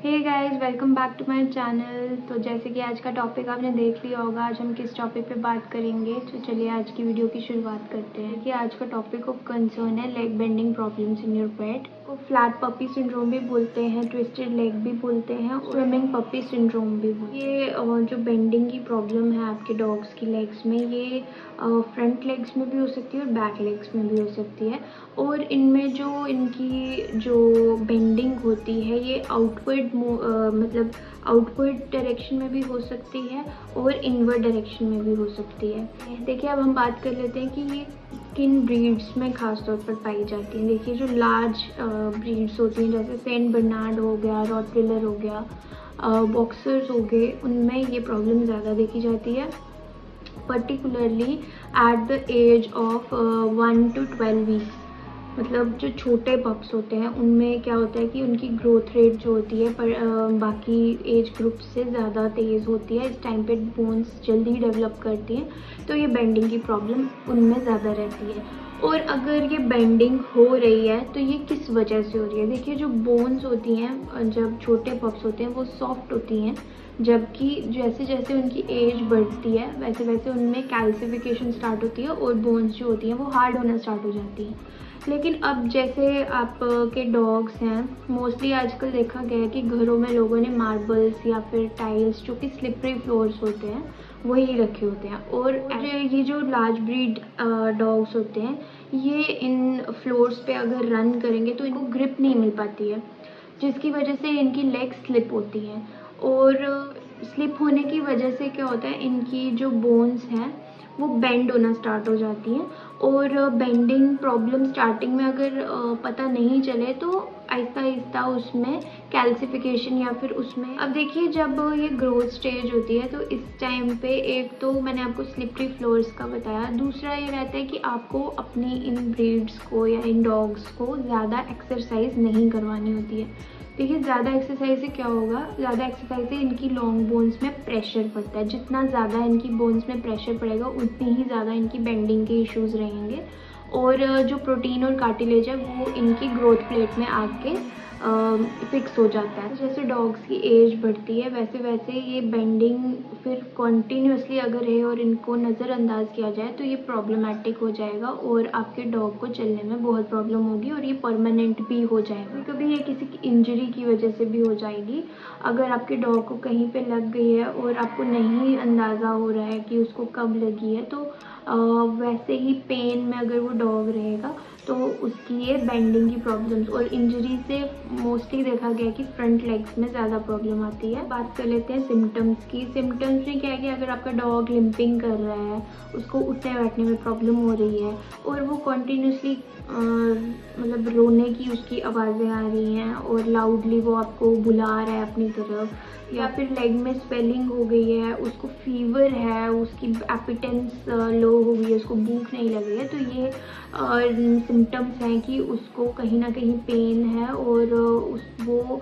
Hey guys, welcome back to my channel. तो जैसे कि आज का टॉपिक आपने देख लिया होगा, आज हम किस टॉपिक पे बात करेंगे। तो चलिए आज की वीडियो की शुरुआत करते हैं कि आज का टॉपिक ऑफ कंसर्न है leg bending problems in your पेट। को फ्लैट पपी सिंड्रोम भी बोलते हैं, ट्विस्टेड लेग भी बोलते हैं, स्विमिंग पपी सिंड्रोम भी बोलते हैं। ये जो बेंडिंग की प्रॉब्लम है आपके डॉग्स की लेग्स में, ये फ्रंट लेग्स में भी हो सकती है और बैक लेग्स में भी हो सकती है। और इनमें जो इनकी जो बेंडिंग होती है ये आउटवर्ड मतलब आउटवर्ड डायरेक्शन में भी हो सकती है और इनवर्ड डायरेक्शन में भी हो सकती है। देखिए अब हम बात कर लेते हैं कि ये किन ब्रीड्स में ख़ास तौर पर पाई जाती हैं। देखिए जो लार्ज ब्रीड्स होती हैं जैसे सेंट बर्नार्ड हो गया, रॉटविलर हो गया, बॉक्सर्स हो गए, उनमें ये प्रॉब्लम ज़्यादा देखी जाती है, particularly at the age of 1 to 12 weeks. मतलब जो छोटे पप्स होते हैं उनमें क्या होता है कि उनकी ग्रोथ रेट जो होती है पर बाकी एज ग्रुप से ज़्यादा तेज़ होती है। इस टाइम पे बोन्स जल्दी डेवलप करती हैं, तो ये बेंडिंग की प्रॉब्लम उनमें ज़्यादा रहती है। और अगर ये बेंडिंग हो रही है तो ये किस वजह से हो रही है। देखिए जो बोन्स होती हैं जब छोटे पप्स होते हैं वो सॉफ्ट होती हैं, जबकि जैसे जैसे उनकी एज बढ़ती है वैसे वैसे उनमें कैल्सिफिकेशन स्टार्ट होती है और बोन्स जो होती हैं वो हार्ड होना स्टार्ट हो जाती हैं। लेकिन अब जैसे आप के डॉग्स हैं, मोस्टली आजकल देखा गया है कि घरों में लोगों ने मार्बल्स या फिर टाइल्स जो कि स्लिपरी फ्लोर्स होते हैं वही रखे होते हैं। और ये जो लार्ज ब्रीड डॉग्स होते हैं ये इन फ्लोर्स पे अगर रन करेंगे तो इनको ग्रिप नहीं मिल पाती है, जिसकी वजह से इनकी लेग स्लिप होती हैं। और स्लिप होने की वजह से क्या होता है, इनकी जो बोन्स हैं वो बेंड होना स्टार्ट हो जाती हैं। और बेंडिंग प्रॉब्लम स्टार्टिंग में अगर पता नहीं चले तो आहिस्ता आहिस्ता उसमें कैल्सिफिकेशन या फिर उसमें, अब देखिए जब ये ग्रोथ स्टेज होती है तो इस टाइम पे एक तो मैंने आपको स्लिपरी फ्लोर्स का बताया, दूसरा ये रहता है कि आपको अपनी इन ब्रीड्स को या इन डॉग्स को ज़्यादा एक्सरसाइज नहीं करवानी होती है। देखिए ज़्यादा एक्सरसाइज से क्या होगा, ज़्यादा एक्सरसाइज से इनकी लॉन्ग बोन्स में प्रेशर पड़ता है। जितना ज़्यादा इनकी बोन्स में प्रेशर पड़ेगा उतनी ही ज़्यादा इनकी बेंडिंग के इश्यूज़ रहेंगे और जो प्रोटीन और कार्टिलेज है वो इनकी ग्रोथ प्लेट में आके फिक्स हो जाता है। जैसे डॉग्स की एज बढ़ती है वैसे वैसे ये बेंडिंग फिर कॉन्टीन्यूसली अगर है और इनको नज़रअंदाज किया जाए तो ये प्रॉब्लमेटिक हो जाएगा और आपके डॉग को चलने में बहुत प्रॉब्लम होगी और ये परमानेंट भी हो जाएगा। कभी ये किसी की इंजरी की वजह से भी हो जाएगी। अगर आपके डॉग को कहीं पे लग गई है और आपको नहीं अंदाज़ा हो रहा है कि उसको कब लगी है तो वैसे ही पेन में अगर वो डॉग रहेगा तो उसकी ये बेंडिंग की प्रॉब्लम्स और इंजरी से मोस्टली देखा गया कि फ्रंट लेग्स में ज़्यादा प्रॉब्लम आती है। बात कर लेते हैं सिम्टम्स की। सिम्टम्स में क्या है कि अगर आपका डॉग लिम्पिंग कर रहा है, उसको उठने बैठने में प्रॉब्लम हो रही है और वो कॉन्टीन्यूसली मतलब रोने की उसकी आवाज़ें आ रही हैं और लाउडली वो आपको बुला रहा है अपनी तरफ, या फिर लेग में स्वेलिंग हो गई है, उसको फीवर है, उसकी एपिटेंस लो हो गई है, उसको भूख नहीं लग रही है, तो ये सिम्टम्स हैं कि उसको कहीं ना कहीं पेन है और वो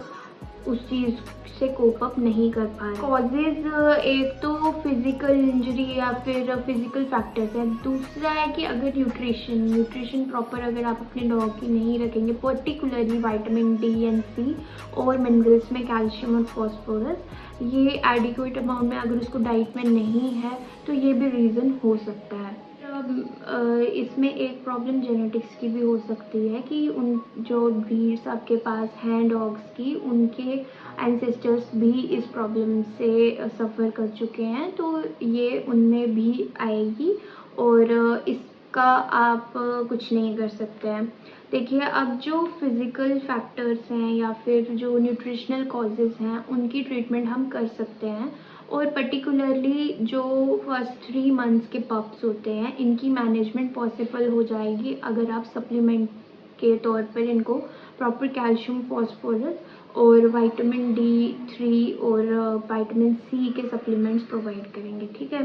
उस चीज़ से कोप अप नहीं कर पा रहे। कॉजेज एक तो फिजिकल इंजरी या फिर फिजिकल फैक्टर्स है, दूसरा है कि अगर न्यूट्रिशन प्रॉपर अगर आप अपने डॉग की नहीं रखेंगे, पर्टिकुलरली विटामिन डी एंड सी और मिनरल्स में कैल्शियम और फॉस्फोरस, ये एडिक्वेट अमाउंट में अगर उसको डाइट में नहीं है तो ये भी रीज़न हो सकता है। इसमें एक प्रॉब्लम जेनेटिक्स की भी हो सकती है कि उन जो ब्रीड्स आपके पास हैं डॉग्स की, उनके एंसेस्टर्स भी इस प्रॉब्लम से सफ़र कर चुके हैं, तो ये उनमें भी आएगी और इसका आप कुछ नहीं कर सकते हैं। देखिए अब जो फिज़िकल फैक्टर्स हैं या फिर जो न्यूट्रिशनल कॉजेज़ हैं उनकी ट्रीटमेंट हम कर सकते हैं और पर्टिकुलरली जो फर्स्ट 3 मंथ्स के पप्स होते हैं इनकी मैनेजमेंट पॉसिबल हो जाएगी अगर आप सप्लीमेंट के तौर पर इनको प्रॉपर कैल्शियम, फॉस्फोरस और विटामिन D3 और विटामिन C के सप्लीमेंट्स प्रोवाइड करेंगे। ठीक है,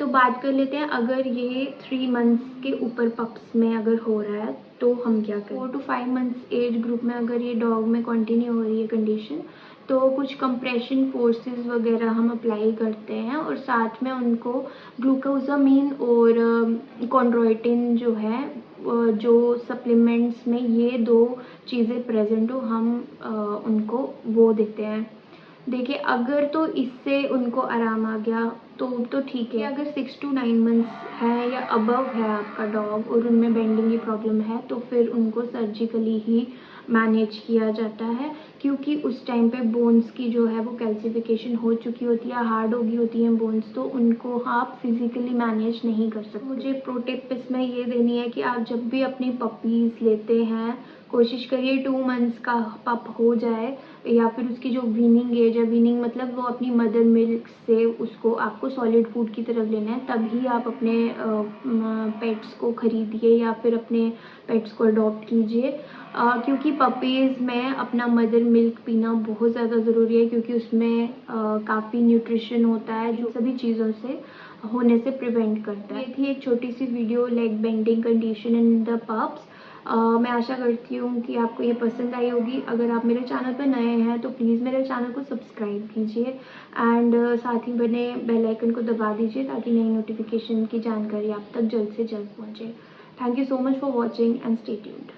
तो बात कर लेते हैं अगर ये 3 मंथ्स के ऊपर पप्स में अगर हो रहा है तो हम क्या करें। 4 to 5 मंथ्स एज ग्रुप में अगर ये डॉग में कंटिन्यू हो रही है कंडीशन तो कुछ कंप्रेशन फोर्सेस वगैरह हम अप्लाई करते हैं और साथ में उनको ग्लूकोजामिन और कॉन्ड्रोइटिन जो है जो सप्लीमेंट्स में ये 2 चीज़ें प्रेजेंट हो हम उनको वो देते हैं। देखिए अगर तो इससे उनको आराम आ गया तो ठीक है। अगर 6 to 9 मंथ्स है या अबव है आपका डॉग और उनमें बेंडिंग की प्रॉब्लम है तो फिर उनको सर्जिकली ही मैनेज किया जाता है, क्योंकि उस टाइम पे बोन्स की जो है वो कैल्सिफिकेशन हो चुकी होती है, हार्ड हो गई होती हैं बोन्स, तो उनको आप फिज़िकली मैनेज नहीं कर सकते। मुझे प्रो टिप इसमें ये देनी है कि आप जब भी अपनी पपीज़ लेते हैं कोशिश करिए 2 मंथ्स का पप हो जाए या फिर उसकी जो वीनिंग एज है, वीनिंग मतलब वो अपनी मदर मिल्क से उसको आपको सॉलिड फूड की तरफ लेना है, तभी आप अपने पेट्स को खरीदिए या फिर अपने पेट्स को अडॉप्ट कीजिए, क्योंकि पपीज़ में अपना मदर मिल्क पीना बहुत ज़्यादा ज़रूरी है, क्योंकि उसमें काफ़ी न्यूट्रिशन होता है जो सभी चीज़ों से होने से प्रिवेंट करता है। ये थी एक छोटी सी video leg bending condition in the pups. मैं आशा करती हूँ कि आपको ये पसंद आई होगी। अगर आप मेरे चैनल पर नए हैं तो प्लीज़ मेरे चैनल को सब्सक्राइब कीजिए एंड साथ ही बने बेल आइकन को दबा दीजिए ताकि नई नोटिफिकेशन की जानकारी आप तक जल्द से जल्द पहुँचे। Thank you so much for watching and stay tuned.